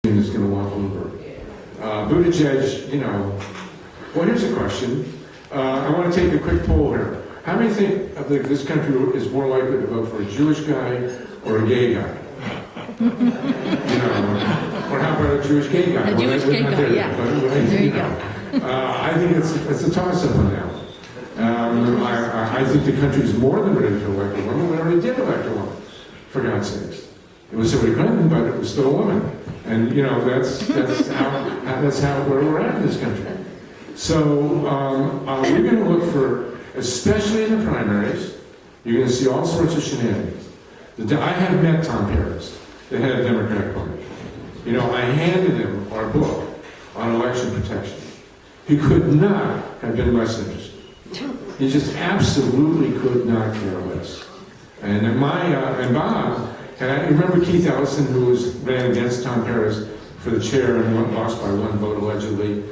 is going to walk over. Buttigieg, you know. Well, here's a question. I want to take a quick poll here. How many think this country is more likely to vote for a Jewish guy or a gay guy? You know, or how about a Jewish gay guy? A Jewish gay guy, yeah. There you go. I think it's a toss-up on that one. I think the country is more than ready to elect a woman. We already did elect a woman, for God's sakes. It was Hillary Clinton, but it was still a woman. And you know, that's how where we're at in this country. So we're going to look for, especially in the primaries, you're going to see all sorts of shenanigans. I have met Tom Harris, the head of Democratic Party. You know, I handed him our book on election protection. He could not have been less interested. He just absolutely could not care less. And Bob, and I remember Keith Ellison, who ran against Tom Harris for the chair and lost by one vote allegedly.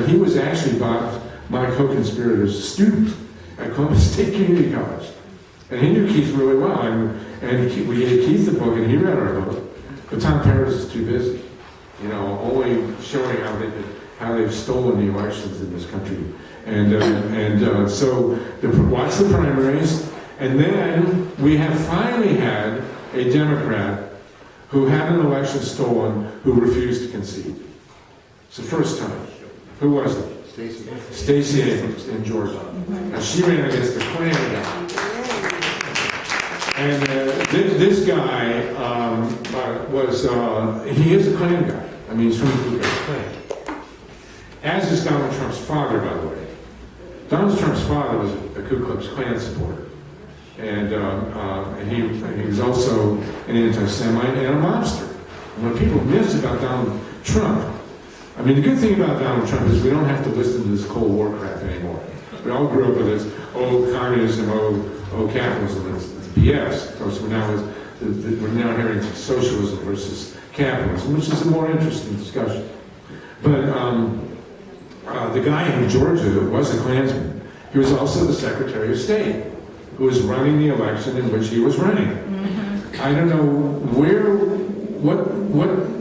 He was actually my co-conspirator's student at Columbus State Community College. And he knew Keith really well. And we gave Keith the book, and he read our book. But Tom Harris is too busy, you know, only showing how they've stolen the elections in this country. So watch the primaries. And then we have finally had a Democrat who had an election stolen who refused to concede. It's the first time. Who was it? Stacey Abrams in Georgia. And she ran against the Klan guy. And this guy he is a Klan guy. I mean, he's from the Ku Klux Klan. As is Donald Trump's father, by the way. Donald Trump's father was a Ku Klux Klan supporter. And he was also an anti-Semite and a mobster. And what people miss about Donald Trump, I mean, the good thing about Donald Trump is we don't have to listen to this Cold War crap anymore. We all grew up with this, communism, capitalism. It's BS. Of course, we're now hearing socialism versus capitalism, which is a more interesting discussion. But the guy in Georgia was a Klansman. He was also the Secretary of State, who was running the election in which he was running. Mm-hmm. I don't know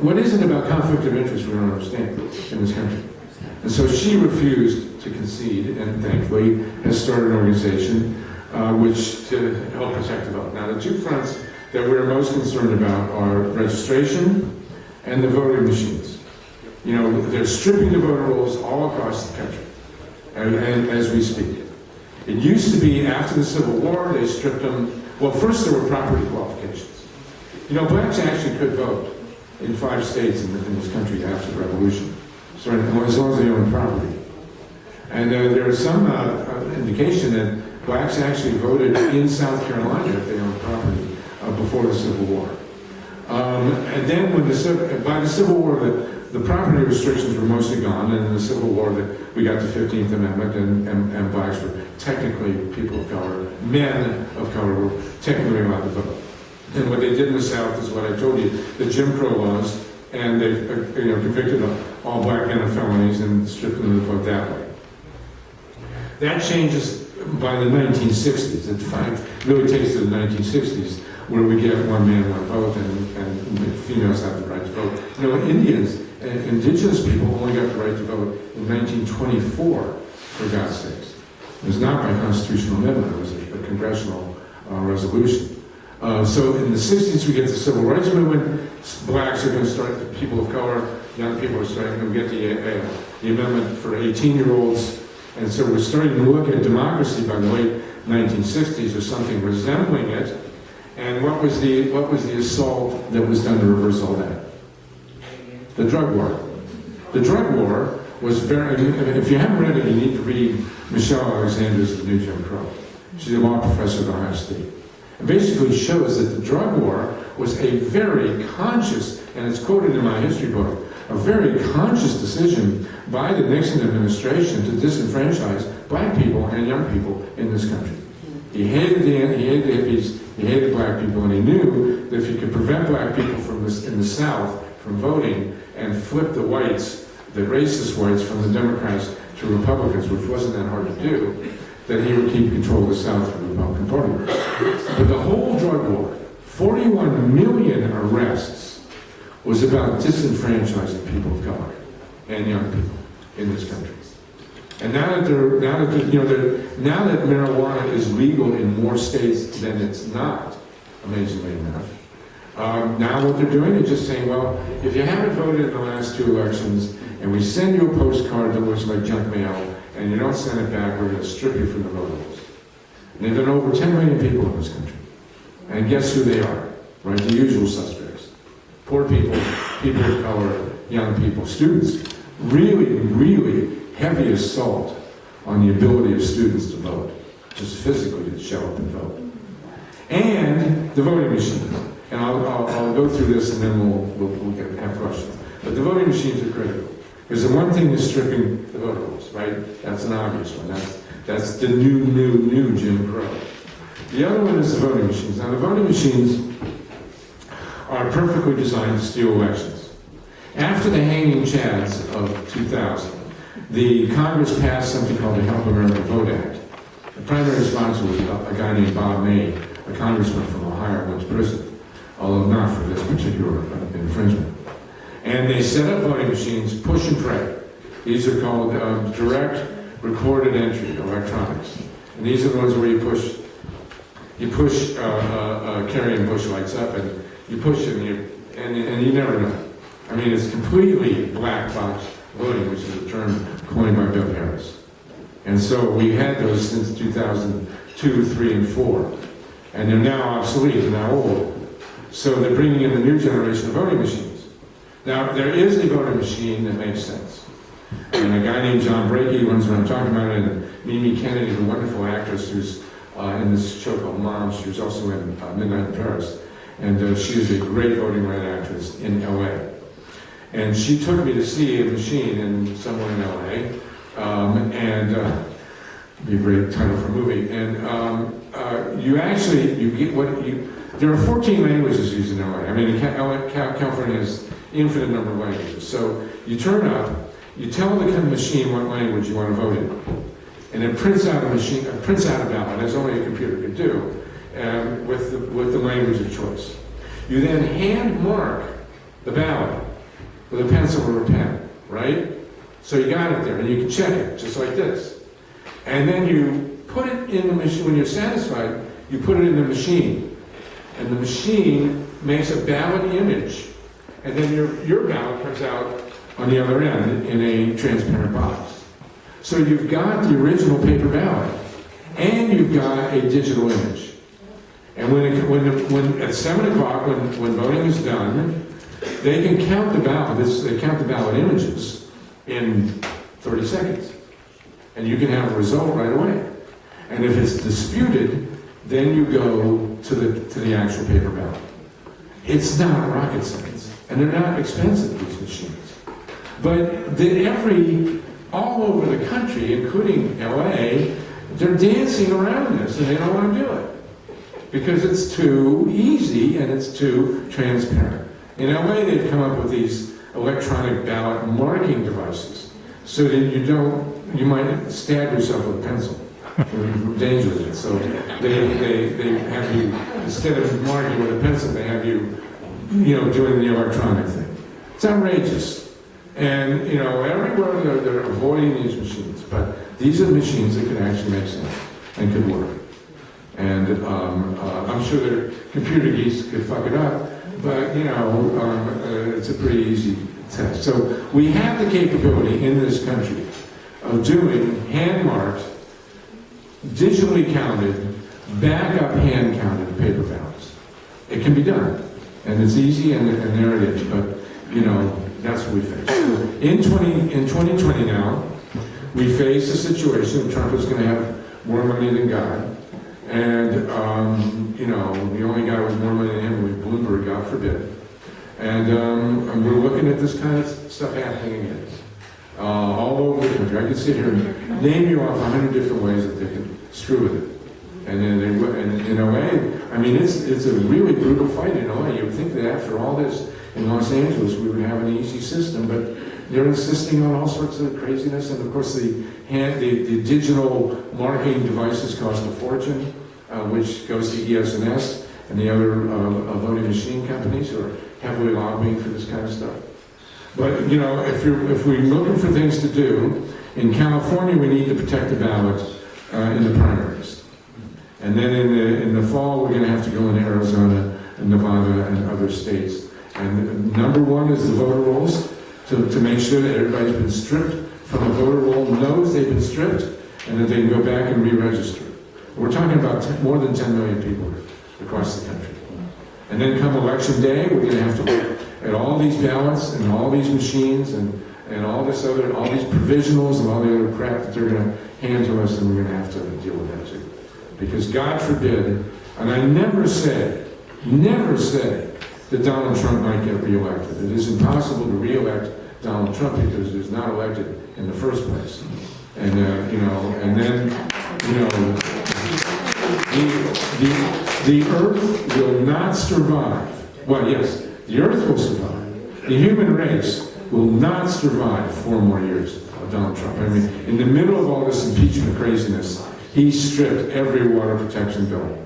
what is it about conflict of interest we don't understand in this country. And so she refused to concede, and thankfully has started an organization which to help protect the vote. Now, the two fronts that we're most concerned about are registration and the voting machines. You know, they're stripping the voter rolls all across the country, and as we speak. It used to be after the Civil War, they stripped them. Well, first there were property qualifications. You know, blacks actually could vote in 5 states in this country after the Revolution, so as long as they owned property. And there is some indication that blacks actually voted in South Carolina if they owned property before the Civil War. And then by the Civil War, the property restrictions were mostly gone, and in the Civil War, we got the 15th Amendment, and blacks were technically people of color, men of color were technically allowed to vote. And what they did in the South is what I told you, the Jim Crow laws, and they convicted all black men of felonies and stripped them of the vote that way. That changes by the 1960s. In fact, it really takes to the 1960s, where we get one man, one vote, and females have the right to vote. You know, indigenous people only got the right to vote in 1924, for God's sakes. It was not by constitutional amendment, it was a congressional resolution. So in the 60s, we get the Civil Rights Movement. Blacks are going to start, the people of color, young people are starting to get the amendment for 18-year-olds. And so we're starting to look at democracy by the late 1960s or something resembling it. And what was the assault that was done to reverse all that? The drug war. The drug war was very, if you haven't read it, you need to read Michelle Alexander's The New Jim Crow. She's a law professor at Ohio State. It basically shows that the drug war was a very conscious, and it's quoted in my history book, a very conscious decision by the Nixon administration to disenfranchise black people and young people in this country. He hated the hippies, he hated black people, and he knew that if he could prevent black people in the South from voting and flip the whites, the racist whites, from the Democrats to Republicans, which wasn't that hard to do, that he would keep control of the South from the Republican Party. But the whole drug war, 41 million arrests, was about disenfranchising people of color and young people in this country. And now that marijuana is legal in more states than it's not, amazingly enough, now what they're doing is just saying, well, if you haven't voted in the last 2 elections, and we send you a postcard that looks like junk mail, and you don't send it back, we're going to strip you from the vote rolls. And there have been over 10 million people in this country. And guess who they are, right? The usual suspects. Poor people, people of color, young people, students. Really, really heavy assault on the ability of students to vote, just physically to show up and vote. And the voting machines. And I'll go through this and then we'll have questions. But the voting machines are critical. Because the one thing is stripping the vote rolls, right? That's an obvious one. That's the new Jim Crow. The other one is the voting machines. Now the voting machines are perfectly designed to steal elections. After the hanging chads of 2000, the Congress passed something called the Help America Vote Act. The primary sponsor was a guy named Bob May, a congressman from Ohio, went to prison, although not for this particular infringement. And they set up voting machines, push and pray. These are called direct recorded entry electronics. And these are the ones where you push carrying bush lights up, and you push it, and you never know. I mean, it's completely black box voting, which is a term coined by Bill Harris. And so we had those since 2002, 3, and 4. And they're now obsolete, they're now old. So they're bringing in a new generation of voting machines. Now, there is a voting machine that makes sense. And a guy named John Brakey runs around talking about it, and Mimi Kennedy, the wonderful actress who's in this show called Mom, she was also in Midnight in Paris. And she is a great voting rights actress in LA. And she took me to see a machine somewhere in LA, be a great title for a movie. And you get what you. There are 14 languages used in LA. I mean, California has infinite number of languages. So you turn up, you tell the machine what language you want to vote in, and it prints out a ballot, as only a computer can do, with the language of choice. You then hand mark the ballot with a pencil or a pen, right? So you got it there, and you can check it, just like this. And then you put it in the machine. When you're satisfied, you put it in the machine. And the machine makes a ballot image. And then your ballot comes out on the other end in a transparent box. So you've got the original paper ballot, and you've got a digital image. And when at 7 o'clock, when voting is done, they can count the ballot. They count the ballot images in 30 seconds, and you can have a result right away. And if it's disputed, then you go to the actual paper ballot. It's not rocket science, and they're not expensive, these machines. But all over the country, including LA, they're dancing around this, and they don't want to do it because it's too easy and it's too transparent. In LA, they've come up with these electronic ballot marking devices so that you might stab yourself with a pencil. Dangerous. So they have you, instead of marking with a pencil, they have you, doing the electronic thing. It's outrageous. And, everywhere they're avoiding these machines. But these are machines that could actually make sense and could work. And I'm sure their computer geeks could fuck it up, but, it's a pretty easy test. So we have the capability in this country of doing hand-marked, digitally counted, backup hand-counted paper ballots. It can be done. And it's easy, and there it is. But, that's what we face. In 2020 now, we face a situation that Trump is going to have more money than God. And, the only guy with more money than him was Bloomberg, God forbid. And we're looking at this kind of stuff happening again. All over the country. I could sit here and name you off 100 different ways that they can screw with it. And then in LA, I mean, it's a really brutal fight in LA. You would think that after all this in Los Angeles, we would have an easy system, but they're insisting on all sorts of craziness. And of course, the digital marking devices cost a fortune, which goes to ES&S and the other voting machine companies who are heavily lobbying for this kind of stuff. But, you know, if we're looking for things to do, in California, we need to protect the ballot in the primaries. And then in the fall, we're going to have to go into Arizona and Nevada and other states. And number one is the voter rolls, to make sure that everybody's been stripped from the voter roll, knows they've been stripped, and that they can go back and re-register. We're talking about more than 10 million people across the country. And then come election day, we're going to have to look at all these ballots and all these machines and all these provisionals and all the other crap that they're going to hand to us, and we're going to have to deal with that too. Because God forbid, and I never say that Donald Trump might get reelected. It is impossible to reelect Donald Trump because he was not elected in the first place. And, the earth will not survive. Well, yes, the earth will survive. The human race will not survive 4 more years of Donald Trump. I mean, in the middle of all this impeachment craziness, he stripped every water protection bill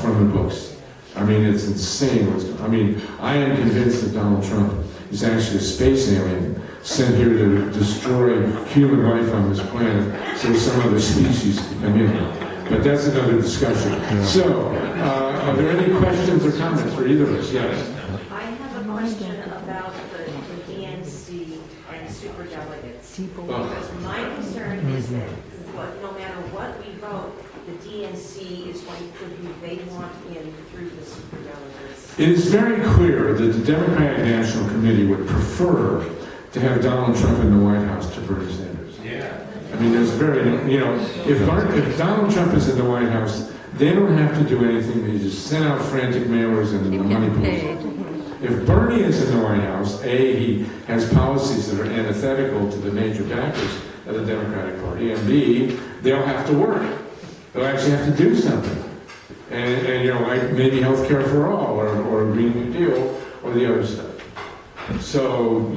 from the books. I mean, it's insane. I mean, I am convinced that Donald Trump is actually a space alien sent here to destroy human life on this planet so some other species can come in. But that's another discussion. Yeah. So, are there any questions or comments for either of us? Yes. I have a question about the DNC and superdelegates. Because my concern is that no matter what we vote, the DNC is going to put who they want in through the superdelegates. It is very clear that the Democratic National Committee would prefer to have Donald Trump in the White House to Bernie Sanders. Yeah. I mean, there's if Donald Trump is in the White House, they don't have to do anything. They just send out frantic mailers and the money pools. If Bernie is in the White House, A, he has policies that are antithetical to the major backers of the Democratic Party, and B, they'll have to work. They'll actually have to do something. And like maybe health care for all, or a Green New Deal, or the other stuff. So,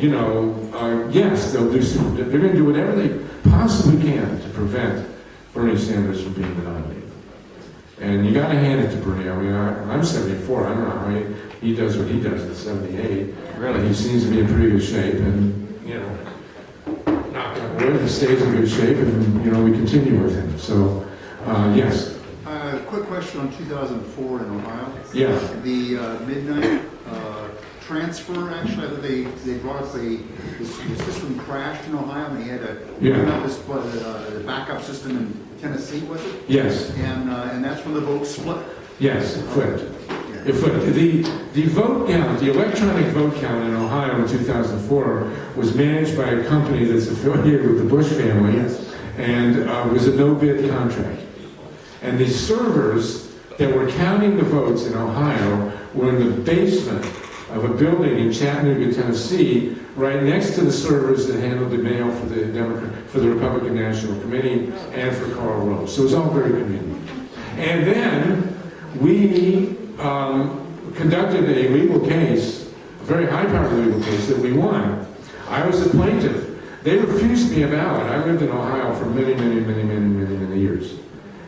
yes, they're going to do whatever they possibly can to prevent Bernie Sanders from being the nominee. And you got to hand it to Bernie. I mean, I'm 74. I don't know how he does what he does at 78. Really, he seems to be in pretty good shape, and knock on wood, he stays in good shape, and we continue with him. So, yes. Quick question on 2004 in Ohio. Yeah. The midnight transfer, actually, I think they brought up the system crashed in Ohio, and they had to bring up the backup system in Tennessee, was it? Yes. And that's when the vote split? Yes, it flipped. It flipped. The vote count, the electronic vote count in Ohio in 2004 was managed by a company that's affiliated with the Bush family and was a no-bid contract. And the servers that were counting the votes in Ohio were in the basement of a building in Chattanooga, Tennessee, right next to the servers that handled the mail for the Republican National Committee and for Karl Rove. So it was all very convenient. And then we conducted a legal case, a very high-powered legal case that we won. I was the plaintiff. They refused me a ballot. I lived in Ohio for many years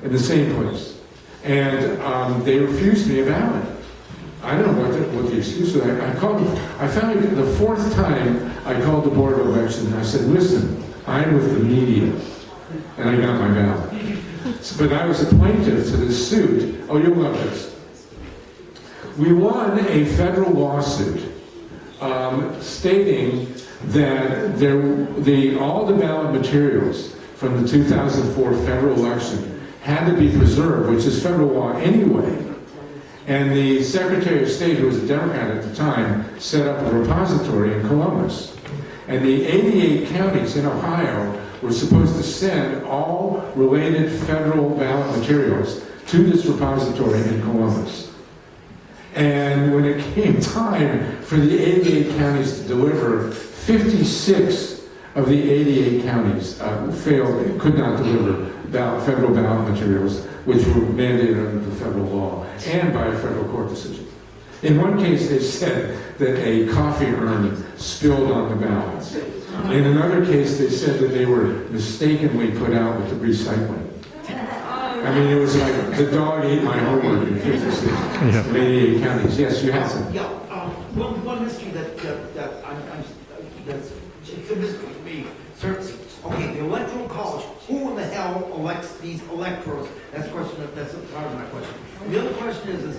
in the same place. And they refused me a ballot. I don't know what the excuse was. I found it the 4th time I called the Board of Elections, and I said, listen, I'm with the media, and I got my ballot. But I was a plaintiff to this suit. Oh, you'll love this. We won a federal lawsuit stating that all the ballot materials from the 2004 federal election had to be preserved, which is federal law anyway. And the Secretary of State, who was a Democrat at the time, set up a repository in Columbus. And the 88 counties in Ohio were supposed to send all related federal ballot materials to this repository in Columbus. And when it came time for the 88 counties to deliver, 56 of the 88 counties could not deliver federal ballot materials, which were mandated under the federal law and by a federal court decision. In one case, they said that a coffee urn spilled on the ballots. In another case, they said that they were mistakenly put out with the recycling. I mean, it was like the dog ate my homework in 56 88 counties. Yes, you have some. Yeah, one mystery that's it's a mystery to me, certainly. Okay, the electoral college, who in the hell elects these electors? That's a question, that's a part of my question. The other question is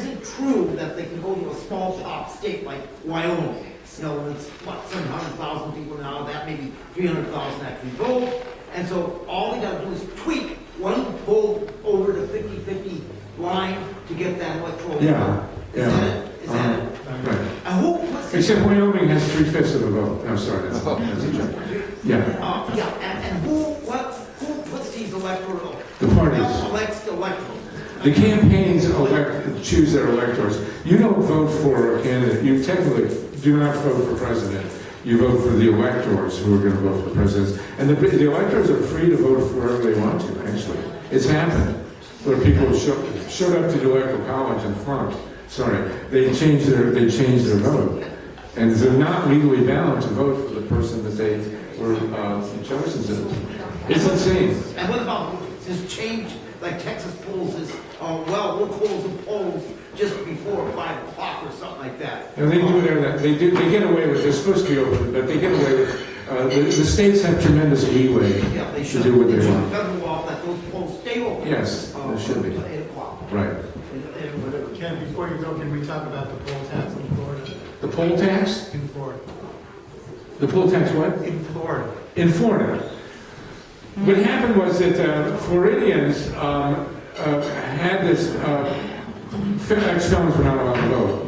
it true that they can go to a small top state like Wyoming? You know, it's what, 700,000 people now, that maybe 300,000 actually vote. And so all they gotta do is tweak one vote over the 50-50 line to get that electoral. Yeah. Is that it? Is that it? Right. And what's the... Except Wyoming has 3/5 of the vote. I'm sorry, that's a joke. Yeah. And what's these electoral? The parties. Who elects the electoral? The campaigns choose their electors. You don't vote for a candidate. You technically do not vote for president. You vote for the electors who are going to vote for presidents. And the electors are free to vote for whoever they want to, actually. It's happened where people showed up to the electoral college and flunked. Sorry, they changed their vote. And they're not legally bound to vote for the person that they were chosen to. It's insane. And what about this change, like Texas polls is, we'll close the polls just before 5 o'clock or something like that. And they get away with, they're supposed to be open, but they get away with, the states have tremendous leeway to do what they want. Federal law that those polls stay open. Yes, there should be. Until 8 o'clock. Right. Ken, before you go, can we talk about the poll tax in Florida? The poll tax? In Florida. The poll tax what? In Florida. In Florida. What happened was that Floridians had this, ex-felons were not allowed to vote.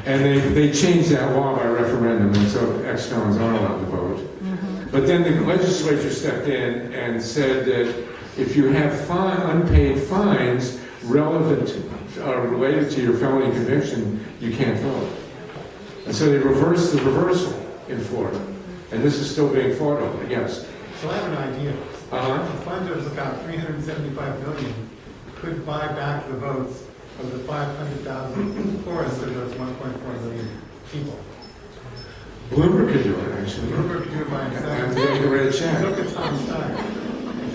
And they changed that law by referendum, and so ex-felons are allowed to vote. But then the legislature stepped in and said that if you have unpaid fines relevant, related to your felony conviction, you can't vote. And so they reversed the reversal in Florida. And this is still being fought over, yes. So I have an idea. Uh-huh. The fund of about $375 million could buy back the votes of the 500,000 poorest of those 1.4 million people. Bloomberg could do it, actually. Bloomberg could do it by And himself. they could write a check. Look at Tom Steyer.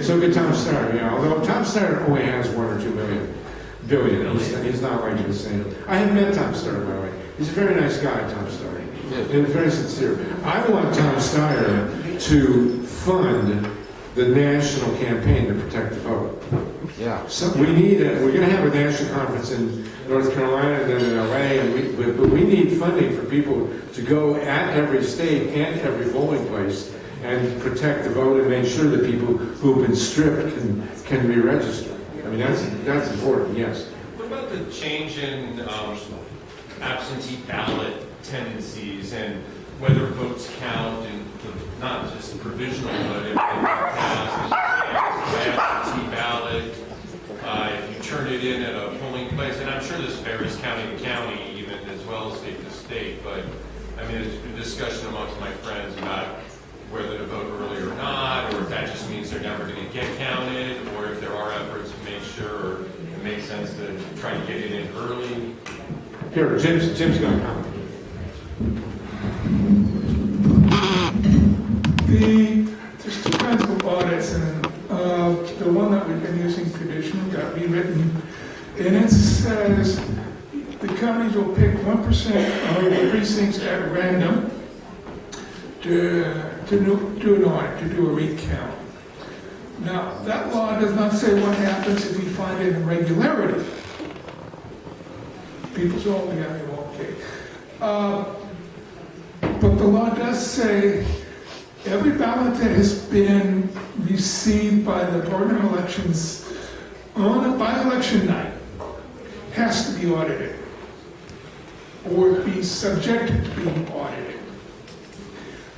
So could Tom Steyer, yeah. Although Tom Steyer only has 1 or 2 billion. He's not like the same. I have met Tom Steyer, by the way. He's a very nice guy, Tom Steyer. And very sincere. I want Tom Steyer to fund the national campaign to protect the vote. Yeah. So we're going to have a national conference in North Carolina and then in LA, but we need funding for people to go at every state and every polling place and protect the vote and make sure that people who've been stripped can be registered. I mean, that's important, yes. What about the change in absentee ballot tendencies and whether votes count and not just the provisional, but if they pass absentee ballot, if you turn it in at a polling place, and I'm sure this varies county to county, even as well as state to state, but I mean, there's been discussion amongst my friends about whether to vote early or not, or if that just means they're never going to get counted, or if there are efforts to make sure it makes sense to try to get it in early. Here, Jim's going to comment. There's two kinds of audits, and the one that we've been using traditionally got rewritten, and it says the counties will pick 1% of the precincts at random to do an audit, to do a recount. Now, that law does not say what happens if we find an irregularity. People say, oh, yeah, okay. But the law does say every ballot that has been received by the Board of Elections by election night has to be audited or be subjected to being audited.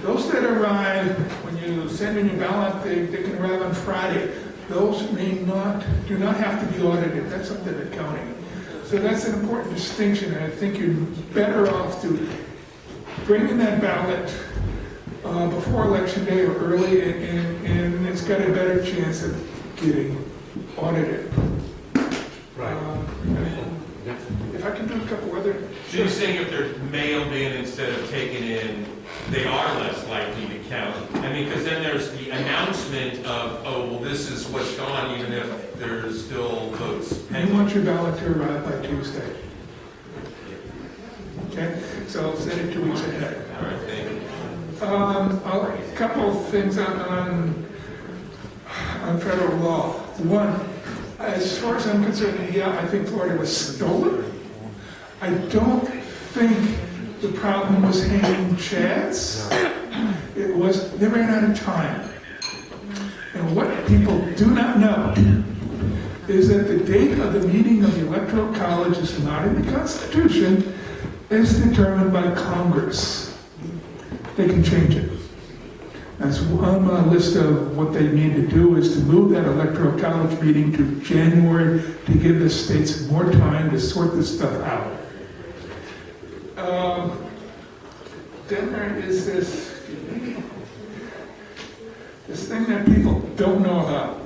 Those that arrive when you send in your ballot, they can arrive on Friday. Those do not have to be audited. That's up to the county. So that's an important distinction, and I think you're better off to bring in that ballot before election day or early, and it's got a better chance of getting audited. Right. If I can do a couple other... So you're saying if they're mailed in instead of taken in, they are less likely to count? I mean, because then there's the announcement of, oh, well, this is what's gone, even if there's still votes You pending. want your ballot to arrive by Tuesday. Okay? okay? So I'll send it 2 weeks ahead. All right, thank you. A couple of things on federal law. One, as far as I'm concerned, yeah, I think Florida was stolen. I don't think the problem was hanging chads. It was, they ran out of time. And what people do not know is that the date of the meeting of the Electoral College is not in the Constitution, it's determined by Congress. They can change it. That's on my list of what they need to do is to move that Electoral College meeting to January to give the states more time to sort this stuff out. Then there is this thing that people don't know about.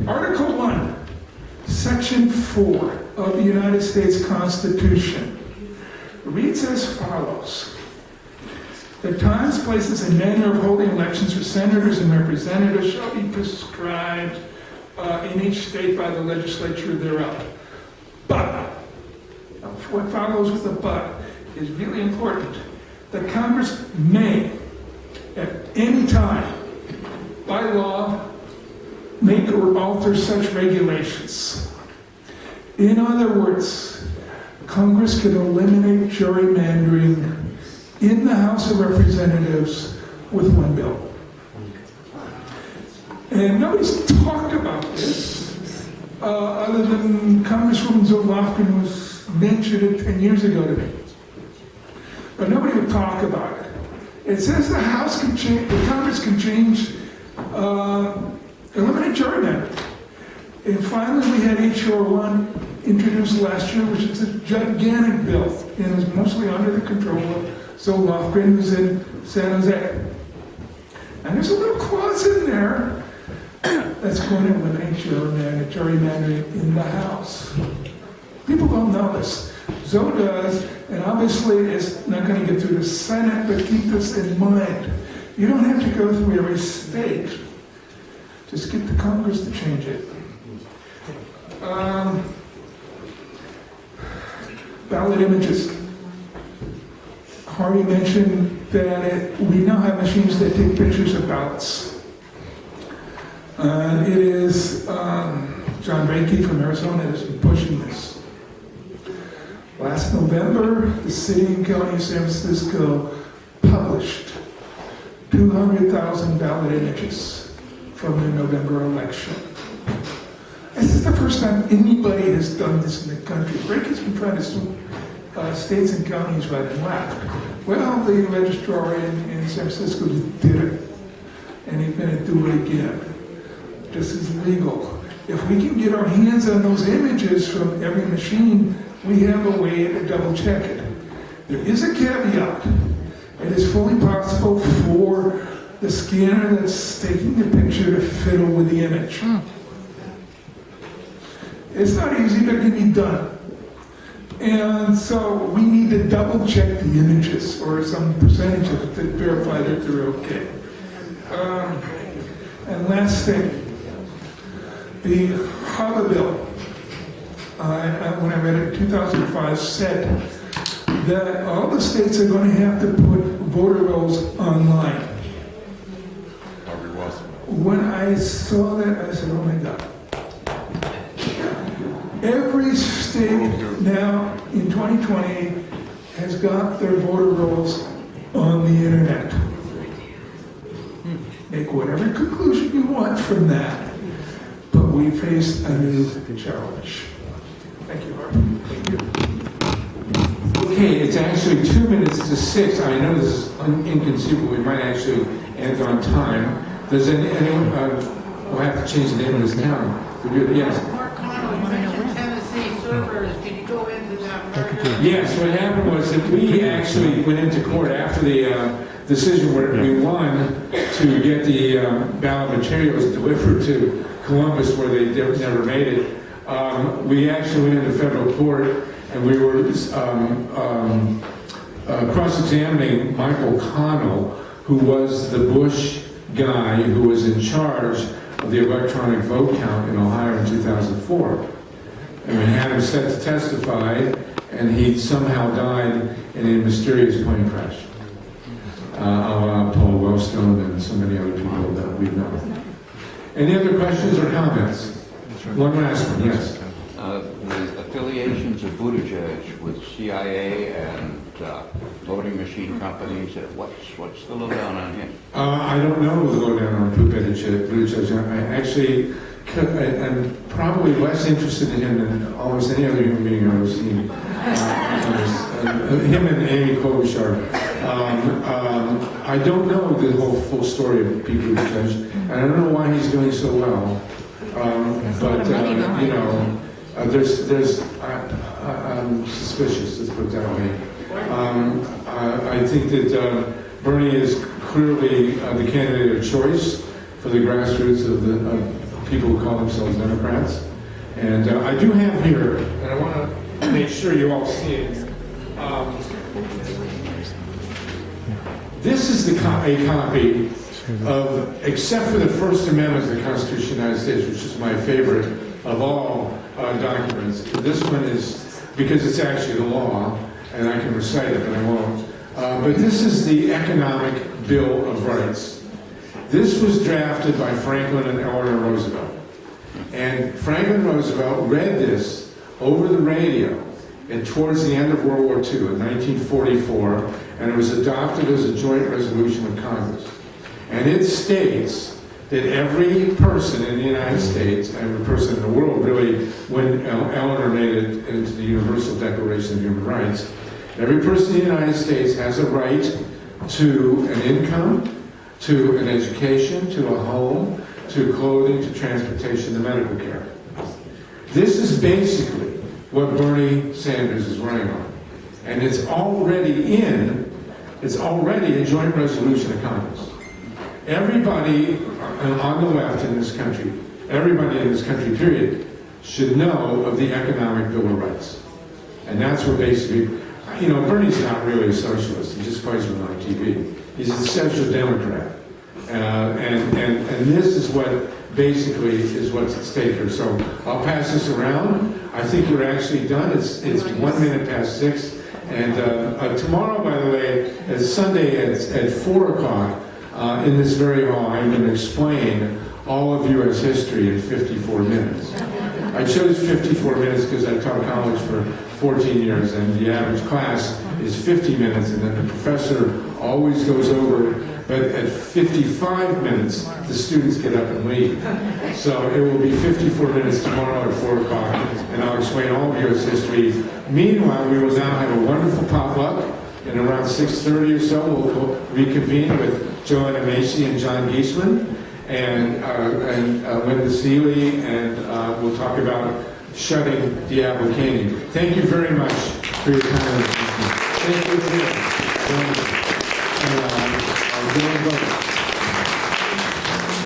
Article 1, Section 4 of the United States Constitution reads as follows. The times, places, and manner of holding elections for senators and representatives shall be prescribed in each state by the legislature thereof. But, what follows with the but is really important. The Congress may, at any time, by law, make or alter such regulations. In other words, Congress can eliminate gerrymandering in the House of Representatives with one bill. And nobody's talked about this, other than Congresswoman Zolofkin was mentioned it 10 years ago to me. But nobody would talk about it. It says the House can change, the Congress can change, eliminate gerrymandering. And finally, we had H.R. 1 introduced last year, which is a gigantic bill, and it was mostly under the control of Zolofkin, who's in San Jose. And there's a little clause in there that's going to eliminate gerrymandering in the House. People don't know this. Zoe does, and obviously it's not going to get through the Senate, but keep this in mind. You don't have to go through every state. Just get the Congress to change it. Ballot images. Harvey mentioned that we now have machines that take pictures of ballots. It is John Reiki from Arizona that's been pushing this. Last November, the city and county of San Francisco published 200,000 ballot images from the November election. This is the first time anybody has done this in the country. Reiki's been trying to sue states and counties right and left. Well, the registrar in San Francisco just did it, and he's going to do it again. This is legal. If we can get our hands on those images from every machine, we have a way to double check it. There is a caveat. It is fully possible for the scanner that's taking the picture to fiddle with the image. It's not easy, but it can be done. And so we need to double check the images or some percentage of it to verify that they're okay. And last thing, the HAVA bill, when I read it in 2005, said that all the states are going to have to put voter rolls online. Harvey Wasserman. When I saw that, I said, oh my God. Every state now in 2020 has got their voter rolls on the internet. Make whatever conclusion you want from that, but we face a new challenge. Thank you, Harvey. Thank you. Okay, it's actually 2 minutes to 6. I know this is inconceivable. We might actually end on time. Does anyone, we'll have to change the name of this town. Yes. Can you go into that further? Yes, what happened was that we actually went into court after the decision where we won to get the ballot materials delivered to Columbus where they never made it. We actually went into federal court and we were cross-examining Michael Connell, who was the Bush guy who was in charge of the electronic vote count in Ohio in 2004. and we had him set to testify, and he somehow died in a mysterious plane crash. Paul Wellstone and so many other people that we know. Any other questions or comments? One last one, yes. The affiliations of Buttigieg with CIA and voting machine companies, what's the lowdown on him? I don't know the lowdown on Buttigieg. I'm probably less interested in him than almost any other human being I've ever seen. Him and Amy Klobuchar. I don't know the whole full story of Pete Buttigieg, and I don't know why he's doing so well. But you know, I'm suspicious. Let's put it that way. I think that Bernie is clearly the candidate of choice for the grassroots of people who call themselves Democrats. And I do have here, and I want to make sure you all see it. This is a copy of, except for the First Amendment of the Constitution of the United States, which is my favorite of all documents. This one is, because it's actually the law, and I can recite it, but I won't. But this is the Economic Bill of Rights. This was drafted by Franklin and Eleanor Roosevelt. And Franklin Roosevelt read this over the radio and towards the end of World War II in 1944, and it was adopted as a joint resolution of Congress. And it states that every person in the United States, every person in the world really, when Eleanor made it into the Universal Declaration of Human Rights, every person in the United States has a right to an income, to an education, to a home, to clothing, to transportation, to medical care. This is basically what Bernie Sanders is running on. And it's already a joint resolution of Congress. Everybody on the left in this country, everybody in this country, period, should know of the Economic Bill of Rights. And that's what basically, you know, Bernie's not really a socialist. He just plays with on TV. He's a social democrat. And this is what basically is what's at stake here. So I'll pass this around. I think we're actually done. It's 1 minute past 6. And tomorrow, by the way, is Sunday at 4 o'clock in this very hall. I'm going to explain all of U.S. history in 54 minutes. I chose 54 minutes because I taught college for 14 years, and the average class is 50 minutes, and then the professor always goes over, but at 55 minutes, the students get up and leave. So it will be 54 minutes tomorrow at 4 o'clock, and I'll explain all of U.S. history. Meanwhile, we will now have a wonderful potluck, and around 6:30 or so, we'll reconvene with Joanna Macy and John Giesman, and Linda Seeley, and we'll talk about shutting Diablo Canyon. Thank you very much for your time. Thank you.